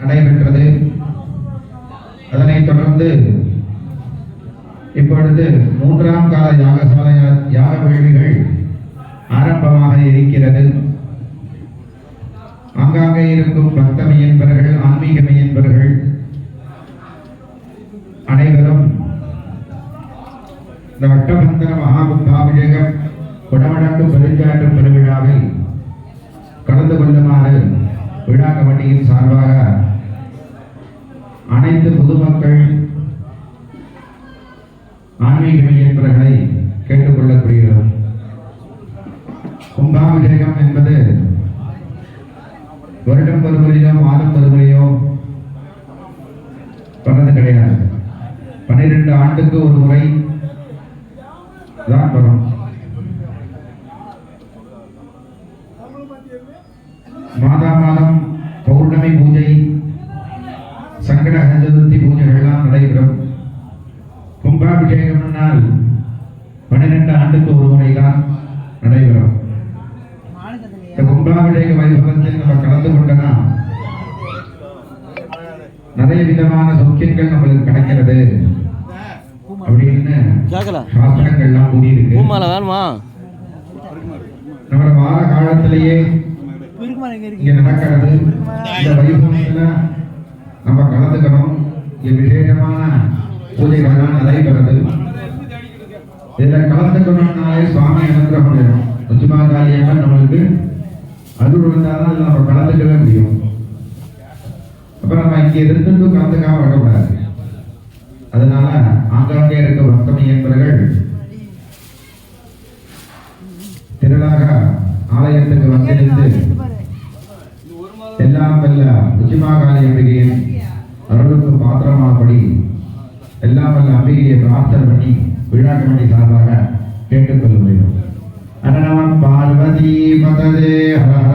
நடைபெற்றது. அதனைத் தொடர்ந்து இப்பொழுது 3ஆம் கால யாக வேள்விகள் ஆரம்பமாக இருக்கிறது. ஆங்காங்கே இருக்கும் பக்த மையன்பர்கள், ஆன்மீக மையன்பர்கள் அனைவரும் இந்த வட்டபந்தன மகாகும்பாபிஷேகம் குடமடக்கு பெருஞ்சாற்று பெருவிழாவில் கலந்து கொள்ளுமாறு விழா கமிட்டியின் சார்பாக அனைத்து பொதுமக்கள், ஆன்மீக மையன்பர்களை கேட்டுக்கொள்ளப்படுகிறோம். கும்பாபிஷேகம் என்பது வருடம் ஒரு முறையோ மாதம் ஒரு முறையோ வர்றது கிடையாது. 12 ஆண்டுக்கு ஒரு முறை தான் வரும். மாதம் பௌர்ணமி பூஜை, சங்கட சதுர்த்தி பூஜைகள்லாம் நடைபெறும். கும்பாபிஷேகம்னால் 12 ஆண்டுக்கு ஒரு முறை தான் நடைபெறும். இந்த கும்பாபிஷேக வைபவத்தில் நம்ம கலந்து கொண்டனா நிறைய விதமான சௌக்கியங்கள் நம்மளுக்கு கிடைக்கிறது அப்படின்னு சாஸ்திரங்கள்லாம் கூறியிருக்கு. நம்ம வார காலத்திலேயே இங்க நடக்கிறது. இந்த வைபவத்துல நம்ம கலந்துக்கணும். இங்க விசேஷமான பூஜைகள்லாம் நடைபெறுது. இதுல கலந்துக்கணும்னாலே சுவாமி அனுகிரகம் வேணும். உச்சிமாதாரியம்மன் நம்மளுக்கு அருள் இருந்தால்தான் நம்ம கலந்துக்கவே முடியும். அப்ப நம்ம இங்க இருந்துட்டு கலந்துக்காம வரக்கூடாது. அதனால ஆங்காங்கே இருக்க பக்தமை என்பவர்கள் திரளாக ஆலயத்துக்கு வந்திருந்து எல்லாம் வல்ல உச்சிமாகாளி அம்பிகையின் அருளுக்கு பாத்திரமாபடி எல்லாம் வல்ல அம்பிகையை பிரார்த்தனை பண்ணி விழா கமிட்டி சார்பாக கேட்டுக்கொள்ள வேண்டும். அரணம் பார்வதி பததே ஹர